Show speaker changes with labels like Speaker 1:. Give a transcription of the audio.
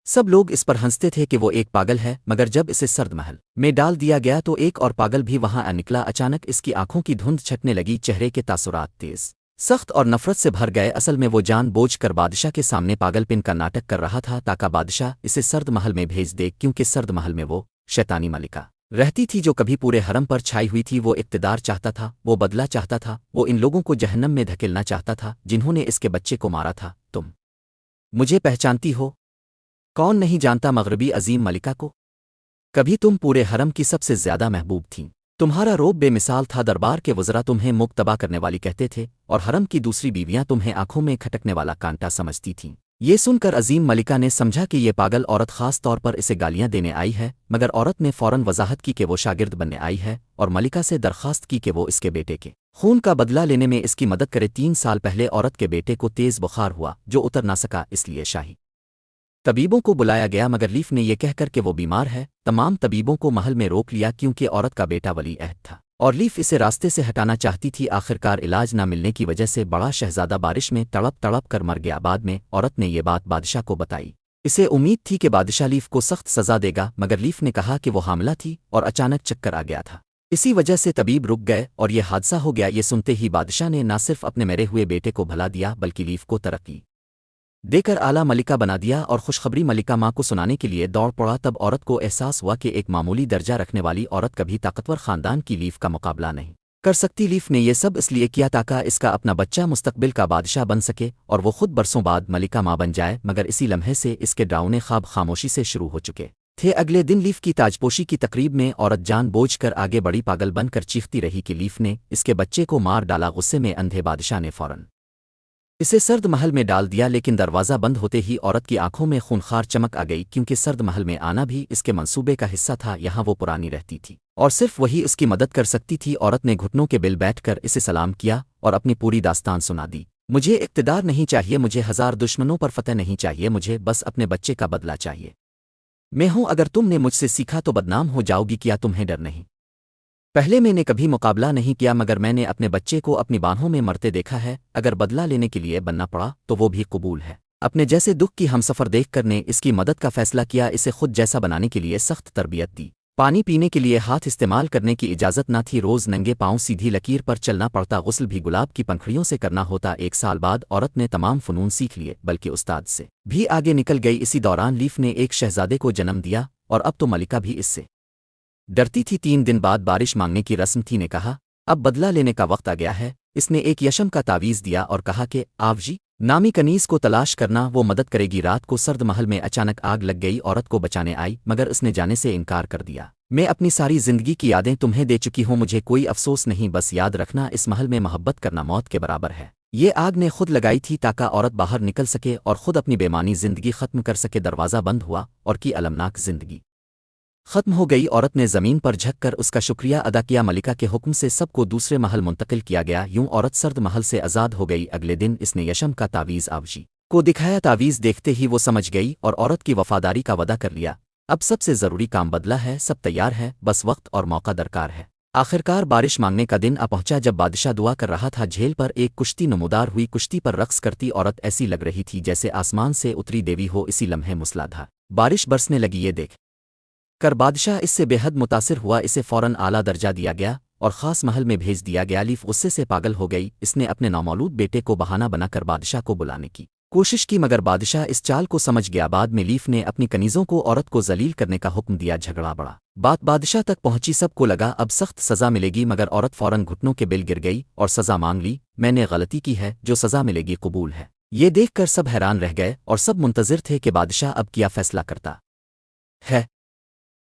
Speaker 1: सब लोग इस पर हंसते थे कि वो एक पागल है, मगर जब इसे सर्द महल में डाल दिया गया तो एक और पागल भी वहां आ निकला। अचानक इसकी आंखों की धुंध छटने लगी, चेहरे के तासुरात तेज सख्त और नफरत से भर गए। असल में वो जान बूझ कर बादशाह के सामने पागलपिन का नाटक कर रहा था ताकि बादशाह इसे सर्द महल में भेज दे, क्योंकि सर्द महल में वो शैतानी मलिका रहती थी जो कभी पूरे हरम पर छाई हुई थी। वो इक़्तिदार चाहता था, वो बदला चाहता था, वो इन लोगों को जहन्नम में धकेलना चाहता था जिन्होंने इसके बच्चे को मारा था। तुम मुझे पहचानती हो? कौन नहीं जानता मग़रिबी अजीम मलिका को? कभी तुम पूरे हरम की सबसे ज्यादा महबूब थीं। तुम्हारा रोब बेमिसाल था। दरबार के वज़रा तुम्हें मुक्तबा करने वाली कहते थे और हरम की दूसरी बीवियां तुम्हें आंखों में खटकने वाला कांटा समझती थीं। ये सुनकर अजीम मलिका ने समझा कि ये पागल औरत खास तौर पर इसे गालियां देने आई है, मगर औरत ने फौरन वजाहत की कि वो शागिर्द बनने आई है और मलिका से दरख्वास्त की कि वो इसके बेटे के खून का बदला लेने में इसकी मदद करे। 3 साल पहले औरत के बेटे को तेज बुखार हुआ जो उतर ना सका, इसलिए शाही तबीबों को बुलाया गया, मगर लीफ ने यह कहकर कि वो बीमार है तमाम तबीबों को महल में रोक लिया, क्योंकि औरत का बेटा वली अहद था और लीफ इसे रास्ते से हटाना चाहती थी। आखिरकार इलाज न मिलने की वजह से बड़ा शहजादा बारिश में तड़प तड़प कर मर गया। बाद में औरत ने यह बात बादशाह को बताई। इसे उम्मीद थी कि बादशाह लीफ को सख्त सजा देगा, मगर लीफ ने कहा कि वो हामला थी और अचानक चक्कर आ गया था, इसी वजह से तबीब रुक गए और यह हादसा हो गया। ये सुनते ही बादशाह ने न सिर्फ अपने मरे हुए बेटे को भला दिया बल्कि लीफ को तरक्की देकर आला मलिका बना दिया और खुशखबरी मलिका माँ को सुनाने के लिए दौड़ पड़ा। तब औरत को एहसास हुआ कि एक मामूली दर्जा रखने वाली औरत कभी ताकतवर खानदान की लीफ का मुकाबला नहीं कर सकती। लीफ ने यह सब इसलिए किया ताकि इसका अपना बच्चा मुस्तकबिल का बादशाह बन सके और वो खुद बरसों बाद मलिका माँ बन जाए। मगर इसी लम्हे से इसके डरावने ख्वाब खामोशी से शुरू हो चुके थे। अगले दिन लीफ की ताजपोशी की तकरीब में औरत जान बोझ कर आगे बड़ी, पागल बनकर चीखती रही कि लीफ ने इसके बच्चे को मार डाला। गुस्से में अंधे बादशाह ने फौरन इसे सर्द महल में डाल दिया, लेकिन दरवाज़ा बंद होते ही औरत की आंखों में खूनखार चमक आ गई, क्योंकि सर्द महल में आना भी इसके मंसूबे का हिस्सा था। यहाँ वो पुरानी रहती थी और सिर्फ वही उसकी मदद कर सकती थी। औरत ने घुटनों के बिल बैठकर इसे सलाम किया और अपनी पूरी दास्तान सुना दी। मुझे इक़्तिदार नहीं चाहिए, मुझे 1000 दुश्मनों पर फतह नहीं चाहिए, मुझे बस अपने बच्चे का बदला चाहिए। मैं हूं, अगर तुमने मुझसे सीखा तो बदनाम हो जाओगी। क्या तुम्हें डर नहीं? पहले मैंने कभी मुकाबला नहीं किया, मगर मैंने अपने बच्चे को अपनी बाहों में मरते देखा है। अगर बदला लेने के लिए बनना पड़ा तो वो भी कबूल है। अपने जैसे दुख की हमसफर देखकर ने इसकी मदद का फैसला किया। इसे खुद जैसा बनाने के लिए सख्त तरबियत दी। पानी पीने के लिए हाथ इस्तेमाल करने की इजाज़त न थी। रोज़ नंगे पांव सीधी लकीर पर चलना पड़ता। गुस्ल भी गुलाब की पंखड़ियों से करना होता। 1 साल बाद औरत ने तमाम फ़नून सीख लिए, बल्कि उस्ताद से भी आगे निकल गई। इसी दौरान लीफ ने एक शहजादे को जन्म दिया और अब तो मलिका भी इससे डरती थी। 3 दिन बाद बारिश मांगने की रस्म थी। ने कहा अब बदला लेने का वक्त आ गया है। इसने एक यशम का तावीज़ दिया और कहा कि आवजी नामी कनीज को तलाश करना, वो मदद करेगी। रात को सर्द महल में अचानक आग लग गई। औरत को बचाने आई, मगर उसने जाने से इनकार कर दिया। मैं अपनी सारी जिंदगी की यादें तुम्हें दे चुकी हूँ, मुझे कोई अफसोस नहीं। बस याद रखना, इस महल में मोहब्बत करना मौत के बराबर है। ये आग ने खुद लगाई थी ताकि औरत बाहर निकल सके और खुद अपनी बेमानी जिंदगी खत्म कर सके। दरवाज़ा बंद हुआ और की अलमनाक जिंदगी खत्म हो गई। औरत ने ज़मीन पर झुककर उसका शुक्रिया अदा किया। मलिका के हुक्म से सबको दूसरे महल मुंतकिल किया गया। यूं औरत सर्द महल से आज़ाद हो गई। अगले दिन इसने यशम का तावीज़ आवजी को दिखाया। तावीज़ देखते ही वो समझ गई और औरत की वफादारी का वादा कर लिया। अब सबसे ज़रूरी काम बदला है, सब तैयार है, बस वक्त और मौका दरकार है। आखिरकार बारिश मांगने का दिन आ पहुंचा। जब बादशाह दुआ कर रहा था, झेल पर एक कुश्ती नमूदार हुई। कुश्ती पर रक्स करती औरत ऐसी लग रही थी जैसे आसमान से उतरी देवी हो। इसी लम्हे मूसलाधार बारिश बरसने लगी। ये देख कर बादशाह इससे बेहद मुतासिर हुआ। इसे फौरन आला दर्जा दिया गया और ख़ास महल में भेज दिया गया। लीफ गुस्से से पागल हो गई। इसने अपने नौमौलूद बेटे को बहाना बनाकर बादशाह को बुलाने की कोशिश की, मगर बादशाह इस चाल को समझ गया। बाद में लीफ ने अपनी कनीज़ों को औरत को जलील करने का हुक्म दिया। झगड़ा बड़ा बात बादशाह तक पहुंची। सबको लगा अब सख्त सज़ा मिलेगी, मगर औरत फौरन घुटनों के बिल गिर गई और सज़ा मांग ली। मैंने गलती की है, जो सज़ा मिलेगी कबूल है। ये देखकर सब हैरान रह गए और सब मुंतज़िर थे कि बादशाह अब क्या फैसला करता है।